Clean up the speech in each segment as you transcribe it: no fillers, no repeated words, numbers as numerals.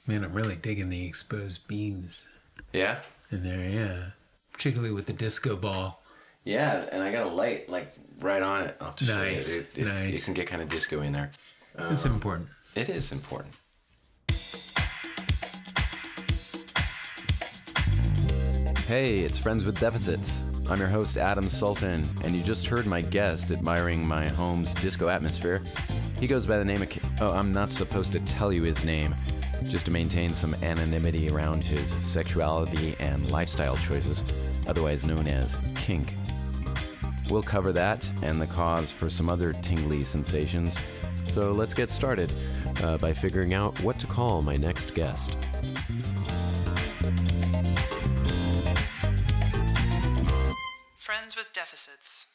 Man, I'm really digging the exposed beams Yeah? in there, yeah. Particularly with the disco ball. Yeah, and I got a light, like, right on it. I'll just Nice, show you. nice. It can get kind of disco in there. It's important. It is important. Hey, it's Friends with Deficits. I'm your host, Adam Sultan, and you just heard my guest admiring my home's disco atmosphere. He goes by the name of... I'm not supposed to tell you his name, just to maintain some anonymity around his sexuality and lifestyle choices, otherwise known as kink. We'll cover that and the cause for some other tingly sensations. So let's get started by figuring out what to call my next guest. Friends with Deficits.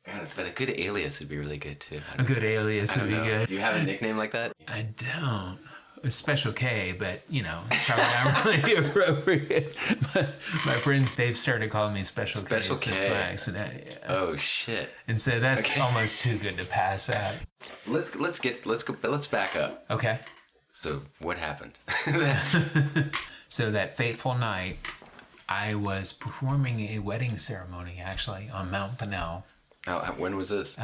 God, but a good alias would be really good too. A good alias would be good. Do you have a nickname like that? I don't. A Special K, but, it's probably not really appropriate. But my friends, they've started calling me Special K since my accident. Yeah. Oh, shit. And so that's almost too good to pass up. Let's back up. Okay. So what happened? So that fateful night, I was performing a wedding ceremony, actually, on Mount Pinnell. When was this?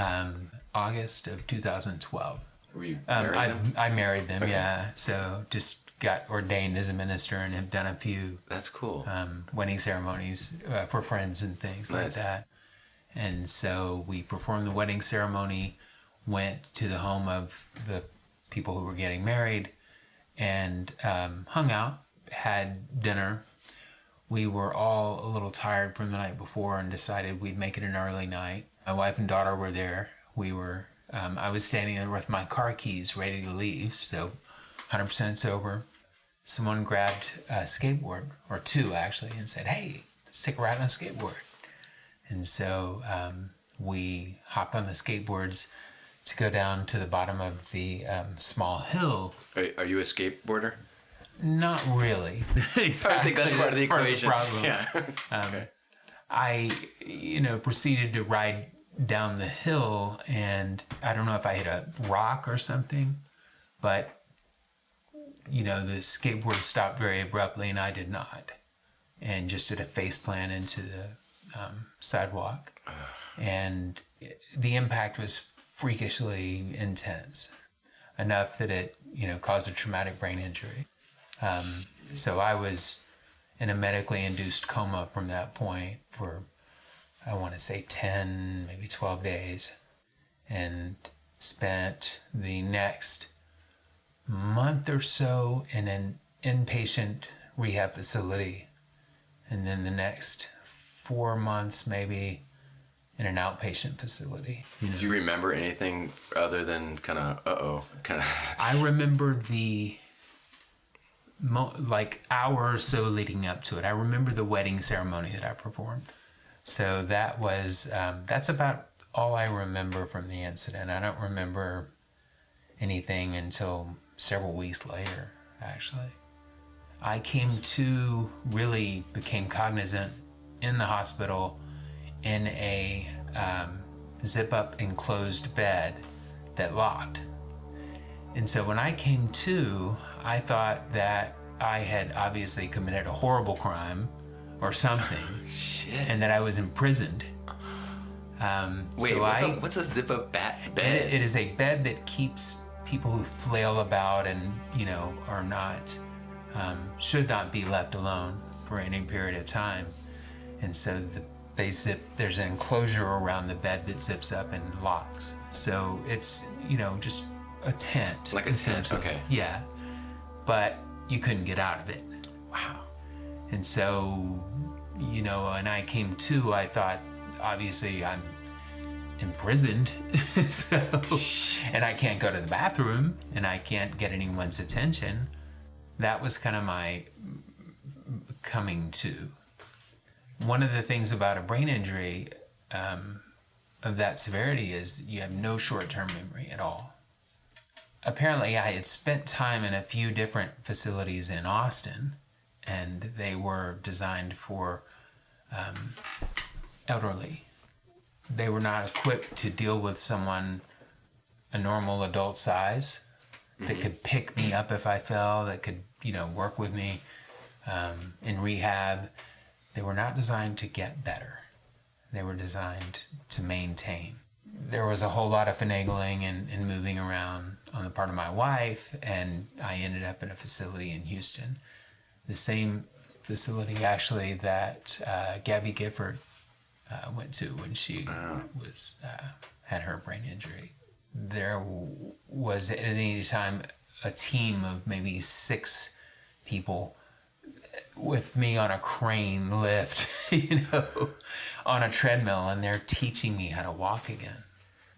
August of 2012. Were you married them? I married them, yeah. So just got ordained as a minister and have done a few... That's cool. Wedding ceremonies for friends and things like that. And so we performed the wedding ceremony, went to the home of the people who were getting married, and hung out, had dinner. We were all a little tired from the night before and decided we'd make it an early night. My wife and daughter were there. I was standing there with my car keys ready to leave, so 100% sober. Someone grabbed a skateboard, or two actually, and said, "Hey, let's take a ride on a skateboard." And so we hopped on the skateboards to go down to the bottom of the small hill. Are you a skateboarder? Not really. Exactly. I think that's part of the equation. Yeah. Okay. I, proceeded to ride down the hill, and I don't know if I hit a rock or something, but, the skateboard stopped very abruptly, and I did not, and just did a face plant into the sidewalk. And the impact was freakishly intense, enough that it, caused a traumatic brain injury. So I was in a medically induced coma from that point for, I want to say 10, maybe 12 days, and spent the next month or so in an inpatient rehab facility, and then the next 4 months maybe in an outpatient facility. Do you remember anything other than kind of, I remember the hour or so leading up to it. I remember the wedding ceremony that I performed. So that was, that's about all I remember from the incident. I don't remember anything until several weeks later, actually. I really became cognizant in the hospital in a zip-up enclosed bed that locked. And so when I came to, I thought that I had obviously committed a horrible crime or something, and that I was imprisoned. Wait, what's a zip-up bed? It is a bed that keeps people who flail about and, are not, should not be left alone for any period of time. And so there's an enclosure around the bed that zips up and locks. So it's, just a tent. Like a tent, okay. Yeah. But you couldn't get out of it. Wow. And so, and I came to, I thought, obviously I'm imprisoned. And I can't go to the bathroom and I can't get anyone's attention. That was kind of my coming to. One of the things about a brain injury of that severity is you have no short-term memory at all. Apparently, I had spent time in a few different facilities in Austin, and they were designed for elderly. They were not equipped to deal with someone a normal adult size. that could pick me up if I fell, that could, work with me in rehab. They were not designed to get better. They were designed to maintain. There was a whole lot of finagling and moving around on the part of my wife, and I ended up in a facility in Houston. The same facility, actually, that Gabby Gifford went to when she had her brain injury. There was at any time a team of maybe 6 people with me on a crane lift, on a treadmill, and they're teaching me how to walk again.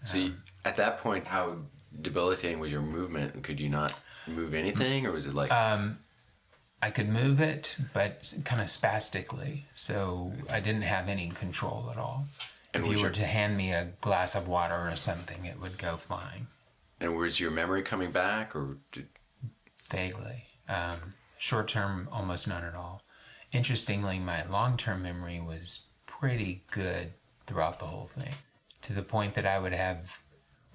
So at that point, how debilitating was your movement? Could you not move anything, or was it like... I could move it, but kind of spastically, so I didn't have any control at all. And if you were to hand me a glass of water or something, it would go flying. And was your memory coming back, or... Vaguely. Short-term, almost none at all. Interestingly, my long-term memory was pretty good throughout the whole thing, to the point that I would have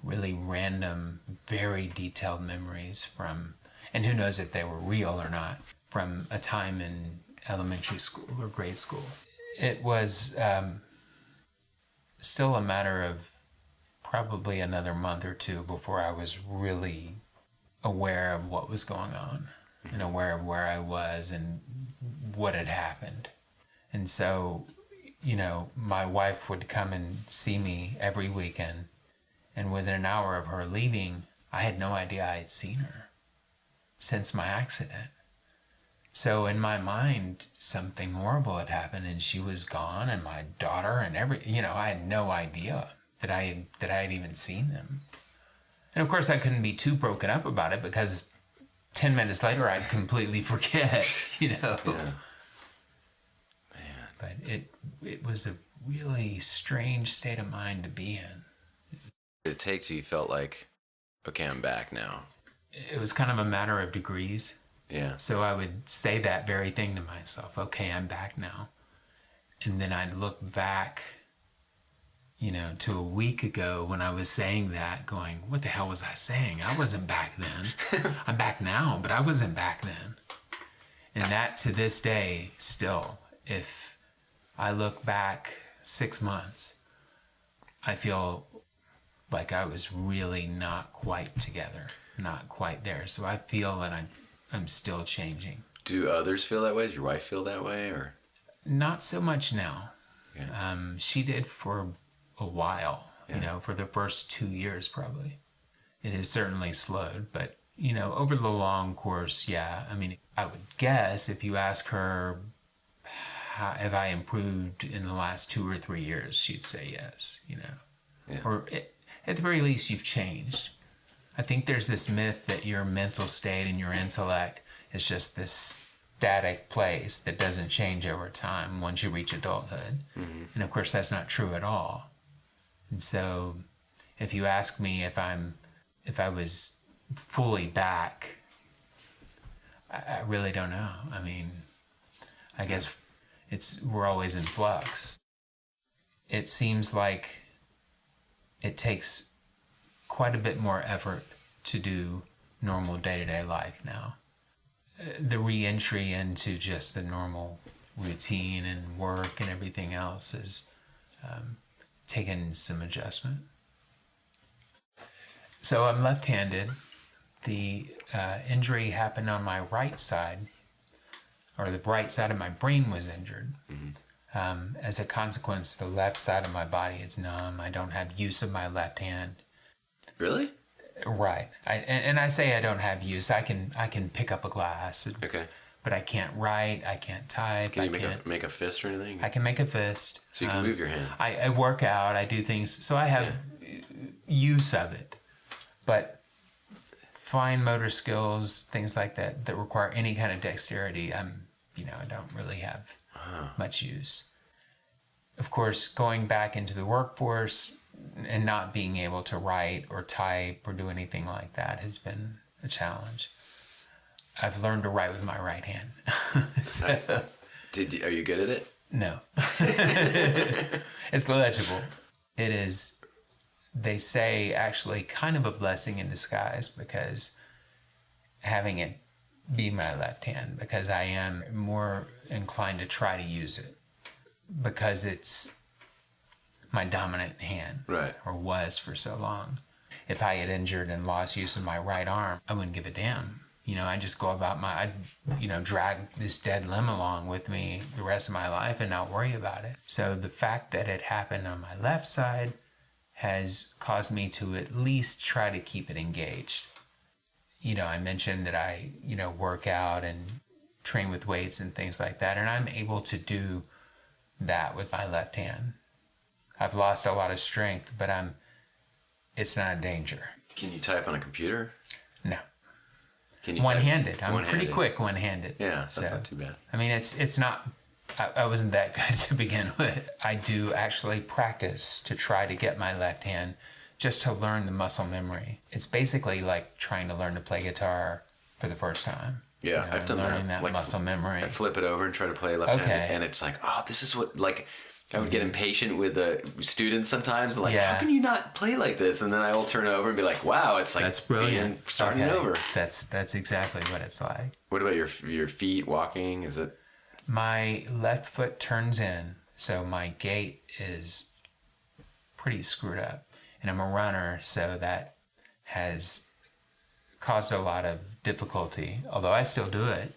really random, very detailed memories from, and who knows if they were real or not, from a time in elementary school or grade school. It was still a matter of probably another month or 2 before I was really aware of what was going on and aware of where I was and what had happened. And so, my wife would come and see me every weekend, and within an hour of her leaving, I had no idea I had seen her since my accident. So in my mind, something horrible had happened, and she was gone, and my daughter and I had no idea that I had even seen them. And of course, I couldn't be too broken up about it, because 10 minutes later, I'd completely forget, Yeah. Man. But it was a really strange state of mind to be in. It takes you felt like, okay, I'm back now. It was kind of a matter of degrees. Yeah. So I would say that very thing to myself, okay, I'm back now. And then I'd look back, to a week ago when I was saying that, going, what the hell was I saying? I wasn't back then. I'm back now, but I wasn't back then. And that, to this day, still, if I look back 6 months, I feel like I was really not quite together, not quite there. So I feel that I'm still changing. Do others feel that way? Does your wife feel that way, or? Not so much now. Yeah. She did for a while, for the first 2 years probably. It has certainly slowed, but, over the long course, yeah. I mean, I would guess if you ask her, have I improved in the last 2 or 3 years, she'd say yes, Yeah. Or at the very least, you've changed. I think there's this myth that your mental state and your intellect is just this static place that doesn't change over time once you reach adulthood. Mm-hmm. And of course, that's not true at all. And so if you ask me if I was fully back, I really don't know. I mean, I guess we're always in flux. It seems like it takes quite a bit more effort to do normal day-to-day life now. The re-entry into just the normal routine and work and everything else has taken some adjustment. So I'm left-handed. The injury happened on my right side, or the right side of my brain was injured. Mm-hmm. As a consequence, the left side of my body is numb. I don't have use of my left hand. Really? Right. And I say I don't have use. I can pick up a glass. Okay. But I can't write. I can't type. Can you make a fist or anything? I can make a fist. So you can move your hand. I work out. I do things. So I have use of it. But fine motor skills, things like that require any kind of dexterity, I don't really have much use. Of course, going back into the workforce and not being able to write or type or do anything like that has been a challenge. I've learned to write with my right hand. Are you good at it? No. It's legible. It is, they say, actually kind of a blessing in disguise, because having it be my left hand because I am more inclined to try to use it because it's my dominant hand, Right. or was for so long. If I had injured and lost use of my right arm, I wouldn't give a damn. I just go about I'd drag this dead limb along with me the rest of my life and not worry about it. So the fact that it happened on my left side has caused me to at least try to keep it engaged. I mentioned that I, work out and train with weights and things like that, and I'm able to do that with my left hand. I've lost a lot of strength, but it's not a danger. Can you type on a computer? No. Can you one-handed. I'm one-handed? pretty quick one-handed. Yeah, that's not too bad. I mean, it's not, I wasn't that good to begin with. I do actually practice to try to get my left hand just to learn the muscle memory. It's basically like trying to learn to play guitar for the first time. Yeah, I've done learning that. that muscle memory. I flip it over and try to play left-handed, and it's like, oh, this is what, like, I would get impatient with students sometimes, like, how can you not play like this? And then I will turn over and be like, wow, it's like that's brilliant. Starting over. That's exactly what it's like. What about your feet walking? Is it? My left foot turns in, so my gait is pretty screwed up. And I'm a runner, so that has caused a lot of difficulty. Although I still do it,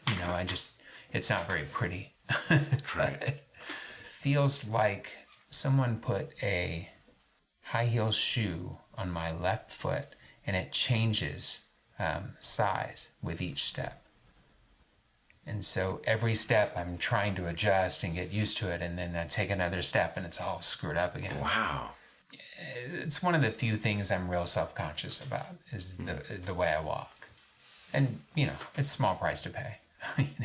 it's not very pretty. Right. Feels like someone put a high heel shoe on my left foot and it changes size with each step. And so every step I'm trying to adjust and get used to it, and then I take another step and it's all screwed up again. Wow. It's one of the few things I'm real self-conscious about is the way I walk. And, it's a small price to pay.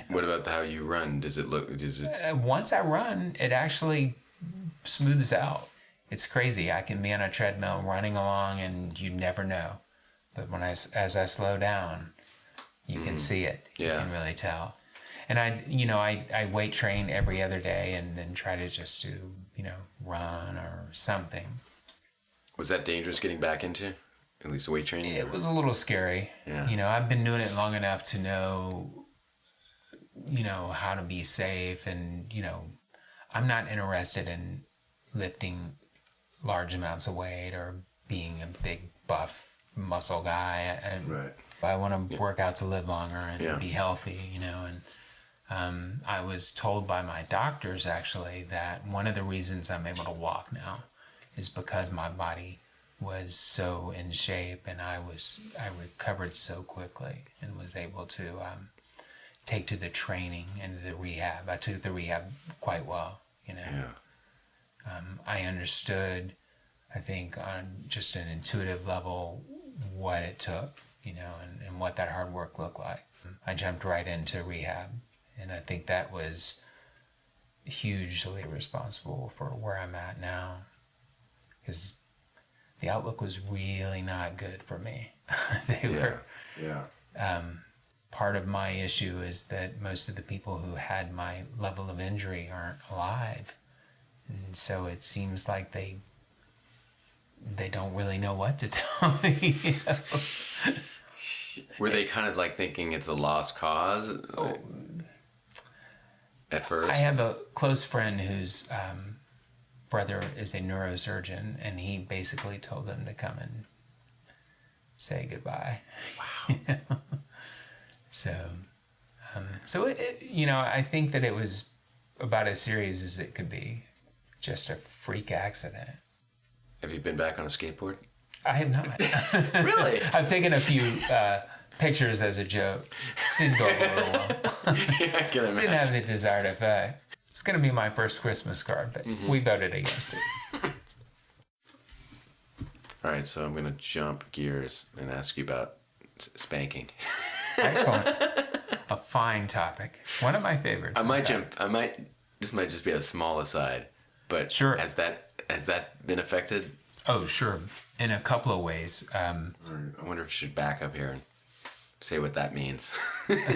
What about how you run? Does it? Once I run, it actually smooths out. It's crazy. I can be on a treadmill running along and you never know. But as I slow down, you can see it. Yeah. You can really tell. And I weight train every other day and then try to just do, run or something. Was that dangerous getting back into? At least weight training? It was a little scary. Yeah. I've been doing it long enough to know how to be safe, and I'm not interested in lifting large amounts of weight or being a big buff muscle guy. Right. I want to work out to live longer and be healthy, and I was told by my doctors actually that one of the reasons I'm able to walk now is because my body was so in shape and I recovered so quickly and was able to take to the training and the rehab. I took the rehab quite well, Yeah. I understood, I think, on just an intuitive level, what it took, and what that hard work looked like. I jumped right into rehab, and I think that was hugely responsible for where I'm at now, because the outlook was really not good for me. Part of my issue is that most of the people who had my level of injury aren't alive. And so it seems like they don't really know what to tell me. Were they kind of like thinking it's a lost cause at first? I have a close friend whose brother is a neurosurgeon, and he basically told them to come and say goodbye. Wow. So it I think that it was about as serious as it could be. Just a freak accident. Have you been back on a skateboard? I have not. Really? I've taken a few pictures as a joke. Didn't go over well. I can imagine. Didn't have the desired effect. It's going to be my first Christmas card, but we voted against it. All right, so I'm going to jump gears and ask you about spanking. Excellent. A fine topic. One of my favorites. This might just be a small aside, but sure. Has that been affected? Oh, sure. In a couple of ways. I wonder if you should back up here and say what that means.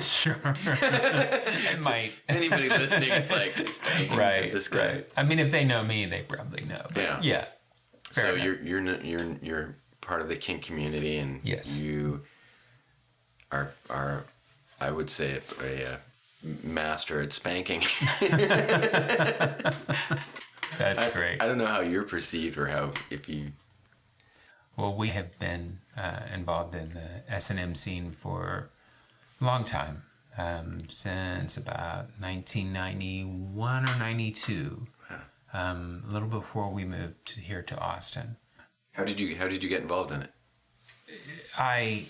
Sure. It might. Anybody listening, it's like spanking right, this guy. Right. I mean, if they know me, they probably know. But yeah. So you're part of the kink community, and yes. are I would say a master at spanking. That's great. I don't know how you're perceived or how if you. Well, we have been involved in the S&M scene for a long time, since about 1991 or 92, a little before we moved here to Austin. How did you get involved in it? I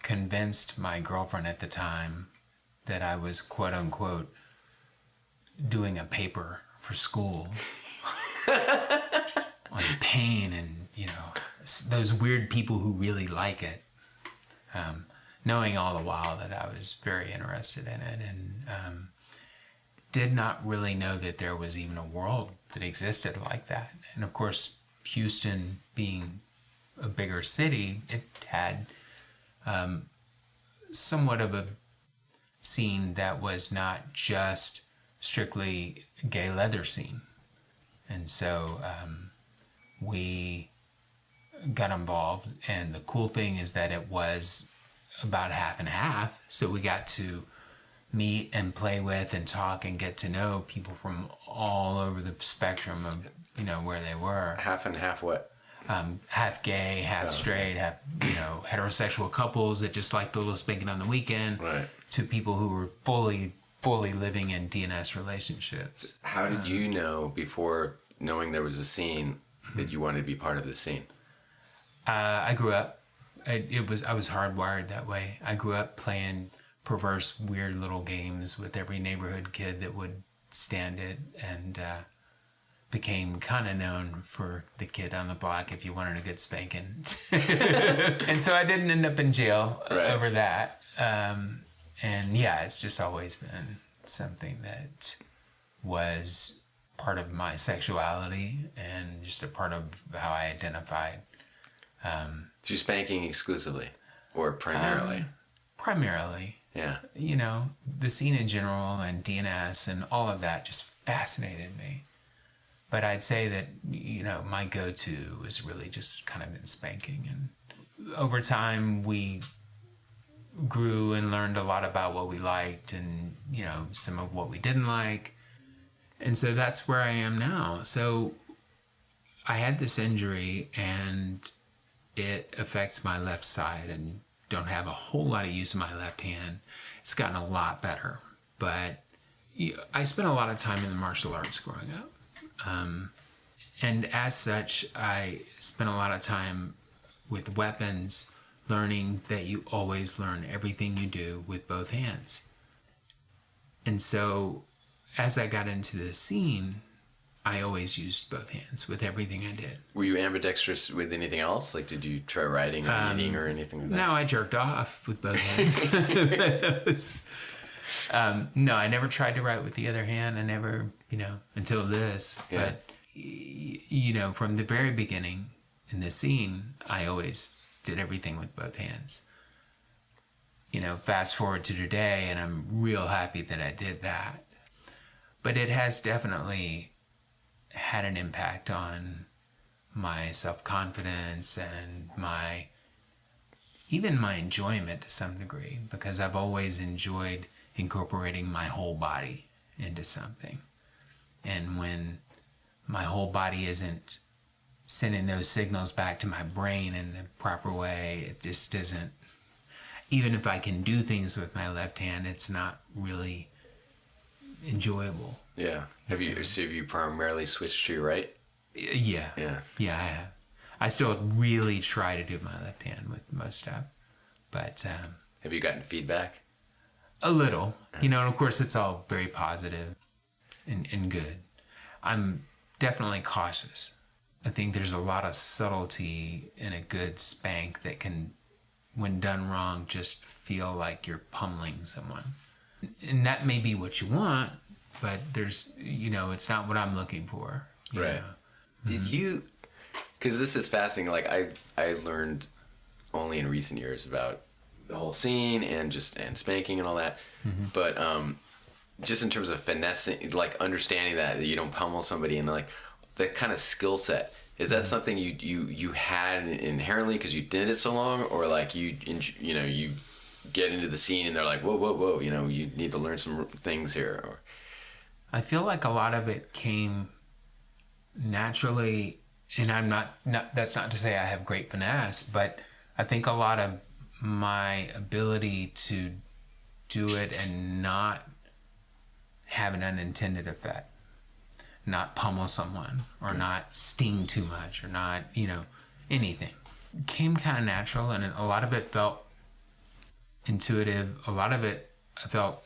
convinced my girlfriend at the time that I was quote unquote doing a paper for school on pain and those weird people who really like it, knowing all the while that I was very interested in it, and did not really know that there was even a world that existed like that. And of course, Houston being a bigger city, it had somewhat of a scene that was not just strictly gay leather scene. And so we got involved, and the cool thing is that it was about half and half, so we got to meet and play with and talk and get to know people from all over the spectrum of where they were. Half and half what? Half gay, half straight, half heterosexual couples that just liked a little spanking on the weekend, right, to people who were fully living in DNS relationships. How did you know, before knowing there was a scene, that you wanted to be part of the scene? I grew up. I was hardwired that way. I grew up playing perverse, weird little games with every neighborhood kid that would stand it, and became kind of known for the kid on the block if you wanted a good spanking. And so I didn't end up in jail over that. And yeah, it's just always been something that was part of my sexuality and just a part of how I identified. Through spanking exclusively or primarily? Primarily. Yeah. The scene in general and DNS and all of that just fascinated me. But I'd say that, my go-to was really just kind of in spanking. And over time, we grew and learned a lot about what we liked and, some of what we didn't like. And so that's where I am now. So I had this injury, and it affects my left side, and don't have a whole lot of use of my left hand. It's gotten a lot better. But I spent a lot of time in the martial arts growing up. And as such, I spent a lot of time with weapons, learning that you always learn everything you do with both hands. And so as I got into the scene, I always used both hands with everything I did. Were you ambidextrous with anything else? Like, did you try writing or eating or anything like that? No, I jerked off with both hands. No, I never tried to write with the other hand. I never, until this. Yeah. But, from the very beginning in the scene, I always did everything with both hands. Fast forward to today, and I'm real happy that I did that. But it has definitely had an impact on my self-confidence and even my enjoyment to some degree, because I've always enjoyed incorporating my whole body into something. And when my whole body isn't sending those signals back to my brain in the proper way, it just isn't. Even if I can do things with my left hand, it's not really enjoyable. Yeah. Have you primarily switched to your right? Yeah. Yeah. Yeah, I have. I still really try to do my left hand with most stuff. But have you gotten feedback? A little. And of course it's all very positive and good. I'm definitely cautious. I think there's a lot of subtlety in a good spank that can, when done wrong, just feel like you're pummeling someone. And that may be what you want, but there's, it's not what I'm looking for. Right. Did you, because this is fascinating, like I learned only in recent years about the whole scene and spanking and all that. Mm-hmm. But just in terms of finessing, like understanding that you don't pummel somebody and like the kind of skill set, Is that something you had inherently because you did it so long, or like you get into the scene and they're like, whoa, you need to learn some things here? Or... I feel like a lot of it came naturally, and I'm not that's not to say I have great finesse, but I think a lot of my ability to do it and not have an unintended effect, not pummel someone or not sting too much or not, anything, came kind of natural, and a lot of it felt intuitive. A lot of it I felt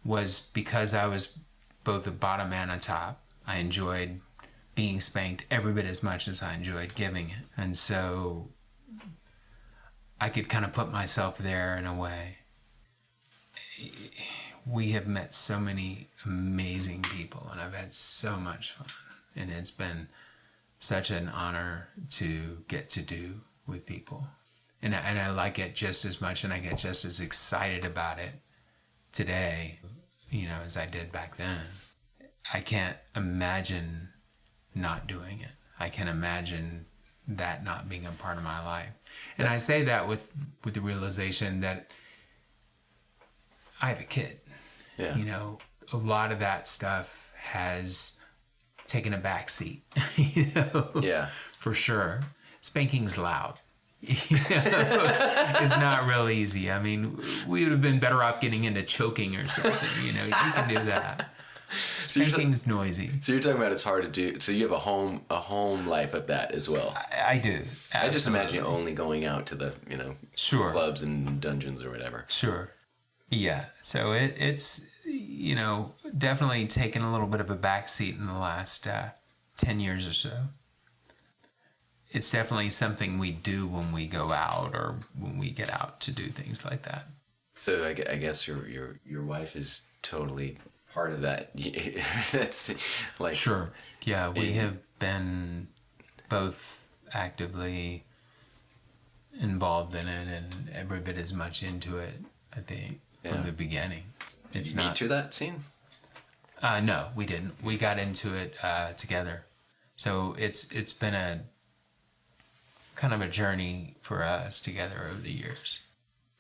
was because I was both a bottom and a top. I enjoyed being spanked every bit as much as I enjoyed giving it. And so I could kind of put myself there in a way. We have met so many amazing people, and I've had so much fun. And it's been such an honor to get to do with people. And I like it just as much, and I get just as excited about it today, as I did back then. I can't imagine not doing it. I can imagine that not being a part of my life. And I say that with the realization that I have a kid. Yeah. A lot of that stuff has taken a back seat, Yeah. For sure. Spanking's loud. It's not real easy. I mean, we would have been better off getting into choking or something. You can do that. Spanking's noisy. So you're talking about it's hard to do. So you have a home life of that as well. I do. Absolutely. I just imagine you only going out to the Sure. clubs and dungeons or whatever. Sure. Yeah. So it's definitely taken a little bit of a backseat in the last 10 years or so. It's definitely something we do when we go out or when we get out to do things like that. So I guess your wife is totally part of that. That's like... Sure. Yeah, we have been both actively involved in it and every bit as much into it, I think, from the beginning. Did you meet through that scene? No, we didn't. We got into it together. So it's been a kind of a journey for us together over the years.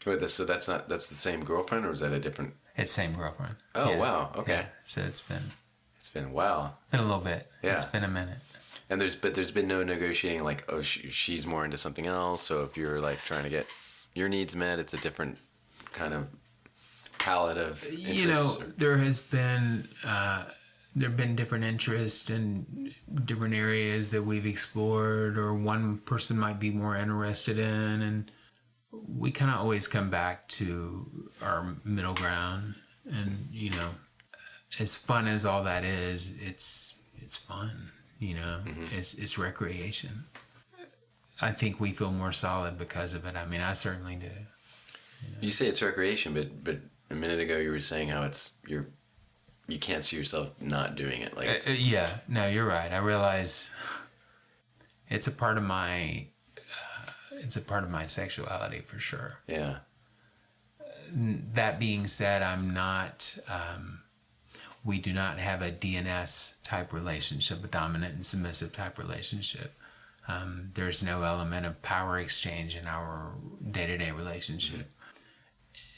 Wait, so that's the same girlfriend, or is that a different? It's same girlfriend. Oh, yeah. Wow. Okay. Yeah. So it's been a while. Been a little bit. Yeah. It's been a minute. And there's been no negotiating like, oh, she's more into something else. So if you're like trying to get your needs met, it's a different kind of palette of interests. There have been different interests in different areas that we've explored, or one person might be more interested in, and we kind of always come back to our middle ground. And as fun as all that is, it's fun. It's recreation. I think we feel more solid because of it. I mean, I certainly do. You say it's recreation, but a minute ago you were saying how you can't see yourself not doing it. Like yeah, no, you're right. I realize it's a part of my sexuality for sure. Yeah. That being said, I'm not. We do not have a DNS type relationship, a dominant and submissive type relationship. There's no element of power exchange in our day-to-day relationship.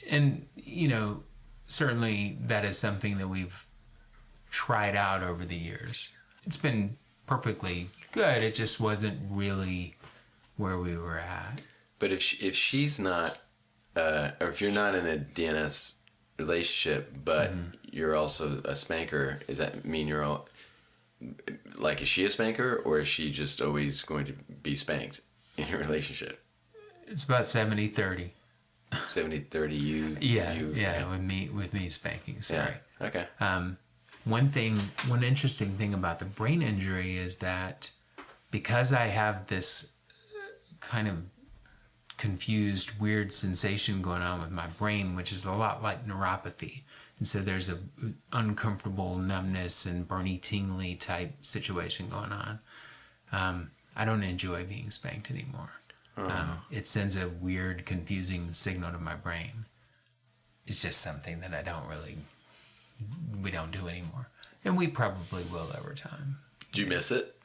And, certainly that is something that we've tried out over the years. It's been perfectly good. It just wasn't really where we were at. But if she's not, or if you're not in a DNS relationship, but you're also a spanker, does that mean you're all... Like, is she a spanker, or is she just always going to be spanked in your relationship? It's about 70-30. 70-30 you... Yeah, with me spanking, sorry. Yeah, okay. One interesting thing about the brain injury is that because I have this kind of confused, weird sensation going on with my brain, which is a lot like neuropathy, and so there's a uncomfortable numbness and burny, tingly type situation going on. I don't enjoy being spanked anymore. It sends a weird, confusing signal to my brain. It's just something that we don't do anymore. And we probably will over time. Do you miss it?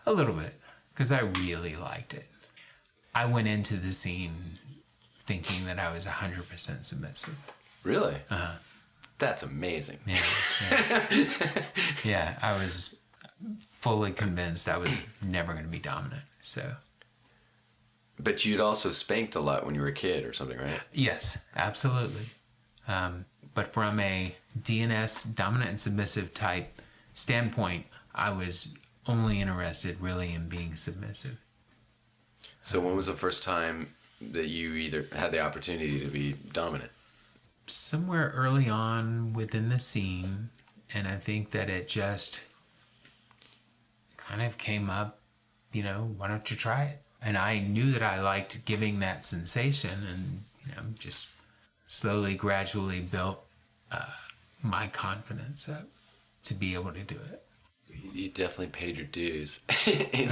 A little bit, because I really liked it. I went into the scene thinking that I was 100% submissive. Really? That's amazing. Yeah. Yeah, I was fully convinced I was never going to be dominant. So. But you'd also spanked a lot when you were a kid or something, right? Yes, absolutely. But from a DNS, dominant and submissive type standpoint, I was only interested really in being submissive. So when was the first time that you either had the opportunity to be dominant? Somewhere early on within the scene, and I think that it just kind of came up, why don't you try it? And I knew that I liked giving that sensation, and just slowly, gradually built my confidence up to be able to do it. You definitely paid your dues in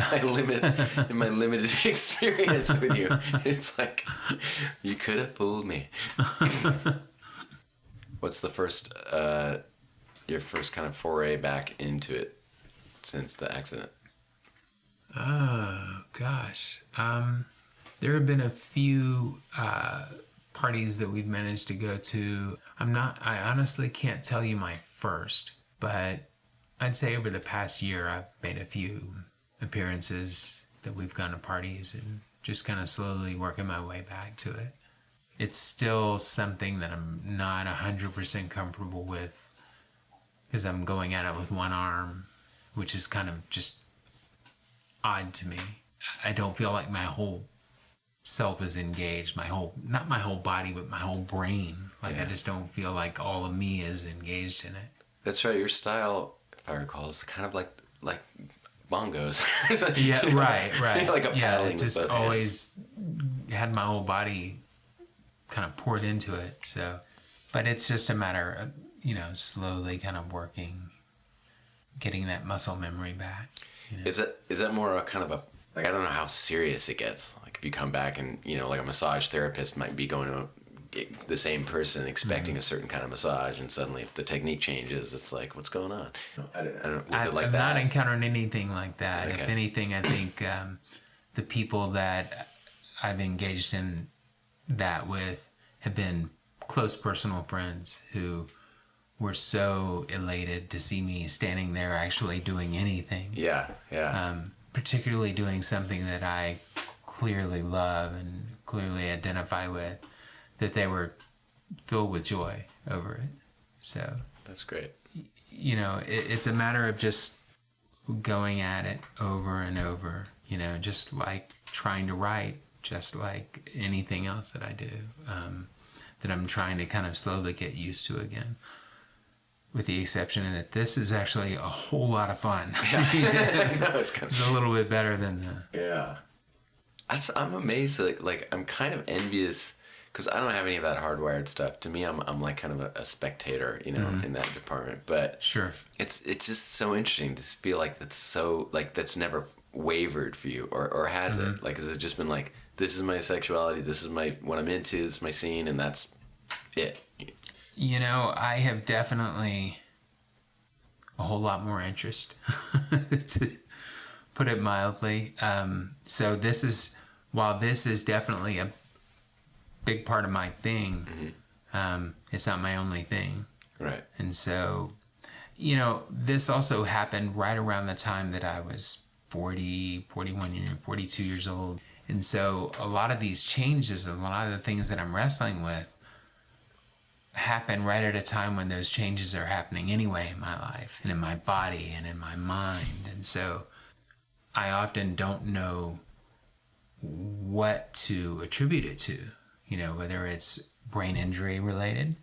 my limited experience with you. It's like you could have fooled me. What's the first, your first kind of foray back into it since the accident? Oh gosh, there have been a few parties that we've managed to go to. I honestly can't tell you my first, but I'd say over the past year I've made a few appearances that we've gone to parties and just kind of slowly working my way back to it. It's still something that I'm not 100% comfortable with because I'm going at it with one arm, which is kind of just odd to me. I don't feel like my whole self is engaged, not my whole body, but my whole brain. Like, yeah. I just don't feel like all of me is engaged in it. That's right. Your style, if I recall, is kind of like bongos. Yeah, right. Like a paddling. Yeah, just with both always had my whole body kind of poured into it. So, but it's just a matter of, slowly kind of working, getting that muscle memory back. Is that more a kind of a, like, I don't know how serious it gets. Like if you come back and, like a massage therapist might be going to the same person expecting a certain kind of massage, and suddenly if the technique changes, it's like, what's going on? I don't was it like I've that? not encountered anything like that. Okay. If anything, I think the people that I've engaged in that with have been close personal friends who were so elated to see me standing there actually doing anything. Yeah. Particularly doing something that I clearly love and clearly identify with, that they were filled with joy over it. So That's great. It's a matter of just going at it over and over, just like trying to write, just like anything else that I do, that I'm trying to kind of slowly get used to again. With the exception that this is actually a whole lot of fun. Yeah. No, it's a little bit better than the... Yeah. I'm amazed that, like, I'm kind of envious because I don't have any of that hardwired stuff. To me, I'm like kind of a spectator, in that department. But sure, it's just so interesting to feel like that's never wavered for you, or has it? Like, has it just been like, this is my sexuality, this is what I'm into, this is my scene, and that's it? I have definitely a whole lot more interest, to put it mildly. So while this is definitely a big part of my thing, it's not my only thing. Right. And so, this also happened right around the time that I was 40, 41, 42 years old. And so a lot of these changes and a lot of the things that I'm wrestling with happen right at a time when those changes are happening anyway in my life and in my body and in my mind. And so I often don't know what to attribute it to, whether it's brain injury related,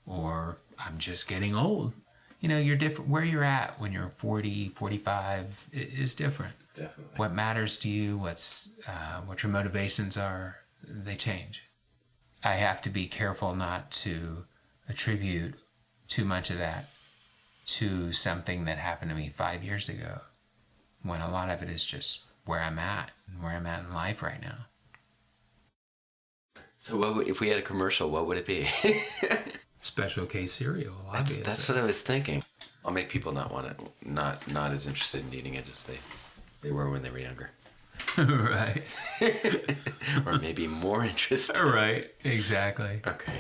or I'm just getting old. You're different. Where you're at when you're 40, 45 is different. Definitely. What matters to you, what your motivations are, they change. I have to be careful not to attribute too much of that to something that happened to me 5 years ago, when a lot of it is just where I'm at in life right now. So if we had a commercial, what would it be? Special K cereal, obviously. That's what I was thinking. I'll make people not as interested in eating it as they were when they were younger. Right. Or maybe more interested. Right, exactly. Okay.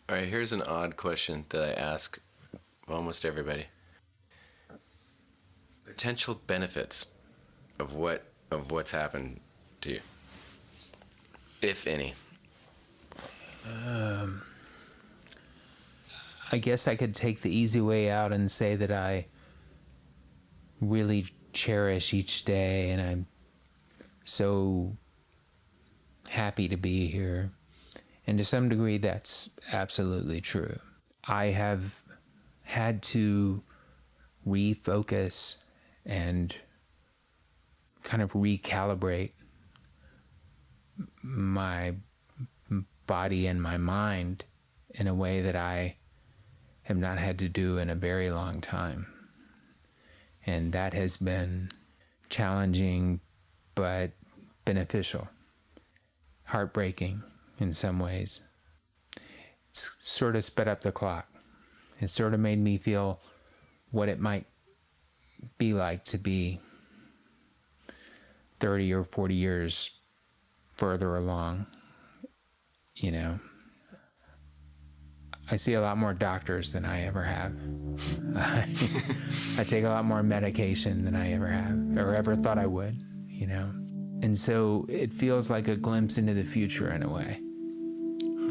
All right, here's an odd question that I ask almost everybody. Potential benefits of what's happened to you, if any. I guess I could take the easy way out and say that I really cherish each day, and I'm so happy to be here. And to some degree, that's absolutely true. I have had to refocus and kind of recalibrate my body and my mind in a way that I have not had to do in a very long time. And that has been challenging, but beneficial, heartbreaking in some ways. It's sort of sped up the clock. It sort of made me feel what it might be like to be 30 or 40 years further along. You know, I see a lot more doctors than I ever have. I take a lot more medication than I ever have, or ever thought I would, you know. And so it feels like a glimpse into the future in a way.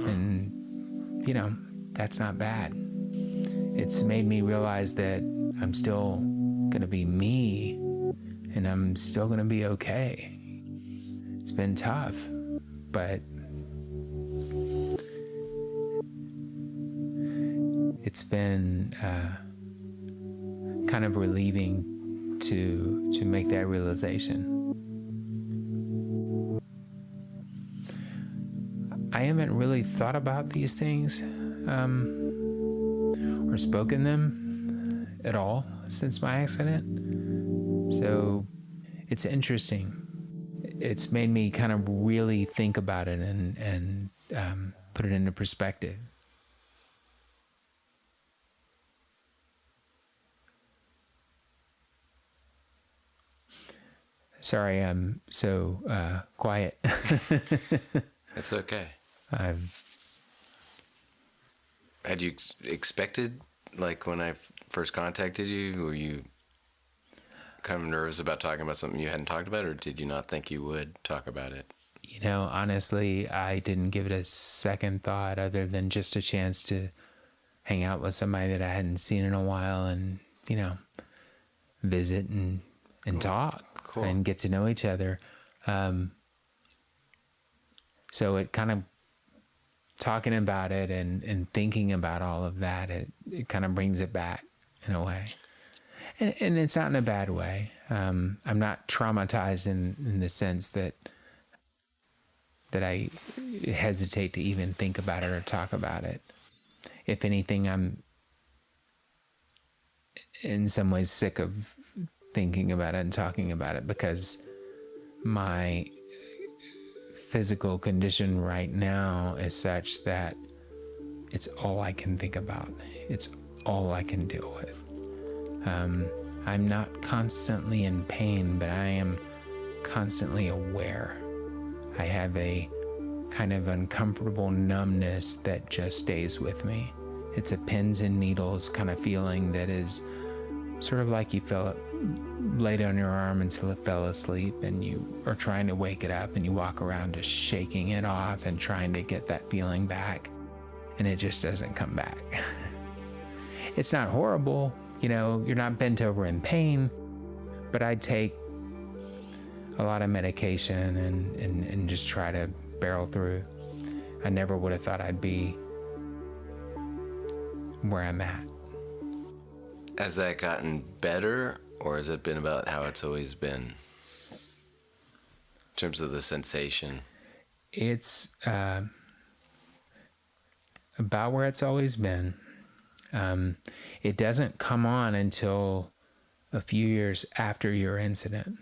And, you know, that's not bad. It's made me realize that I'm still going to be me, and I'm still going to be okay. It's been tough, but it's been kind of relieving to make that realization. I haven't really thought about these things or spoken them at all since my accident. So it's interesting. It's made me kind of really think about it and put it into perspective. Sorry, I'm so quiet. That's okay. Had you expected, like when I first contacted you, were you kind of nervous about talking about something you hadn't talked about, or did you not think you would talk about it? You know, honestly, I didn't give it a second thought other than just a chance to hang out with somebody that I hadn't seen in a while and, you know, visit and Cool. talk Cool. and get to know each other. So it kind of, talking about it and thinking about all of that, it kind of brings it back in a way. And it's not in a bad way. I'm not traumatized in the sense that I hesitate to even think about it or talk about it. If anything, I'm in some ways sick of thinking about it and talking about it because my physical condition right now is such that it's all I can think about. It's all I can deal with. I'm not constantly in pain, but I am constantly aware. I have a kind of uncomfortable numbness that just stays with me. It's a pins and needles kind of feeling that is sort of like you laid on your arm until it fell asleep and you are trying to wake it up and you walk around just shaking it off and trying to get that feeling back and it just doesn't come back. it's not horrible. You're not bent over in pain, but I take a lot of medication and just try to barrel through. I never would have thought I'd be where I'm at. Has that gotten better, or has it been about how it's always been? In terms of the sensation? It's about where it's always been. It doesn't come on until a few years after your incident.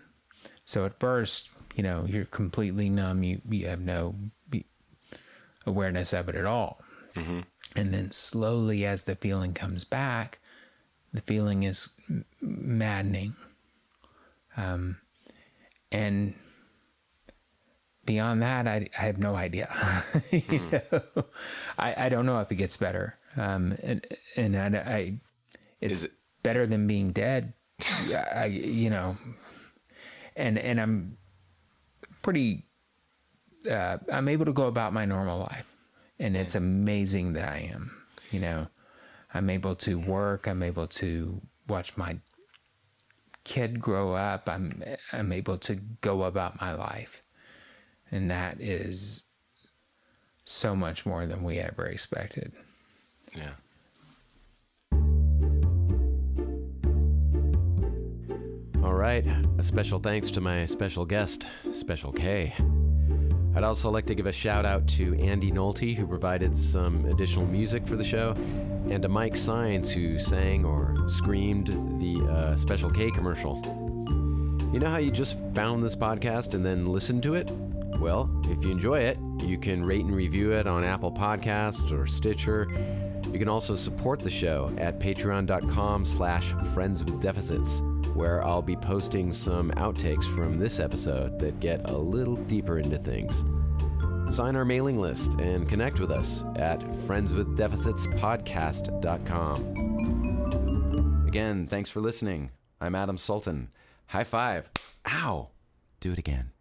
So at first, you're completely numb. You have no awareness of it at all. Mm-hmm. And then slowly, as the feeling comes back, the feeling is maddening. And beyond that, I have no idea. I don't know if it gets better. And it's better than being dead. And I'm pretty, I'm able to go about my normal life, and it's amazing that I am, I'm able to work. I'm able to watch my kid grow up. I'm able to go about my life. And that is so much more than we ever expected. Yeah. All right. A special thanks to my special guest, Special K. I'd also like to give a shout out to Andy Nolte, who provided some additional music for the show, and to Mike Sines, who sang or screamed the Special K commercial. You know how you just found this podcast and then listened to it? Well, if you enjoy it, you can rate and review it on Apple Podcasts or Stitcher. You can also support the show at patreon.com/friendswithdeficits, where I'll be posting some outtakes from this episode that get a little deeper into things. Sign our mailing list and connect with us at friendswithdeficitspodcast.com. Again, thanks for listening. I'm Adam Sultan. High five. Ow. Do it again.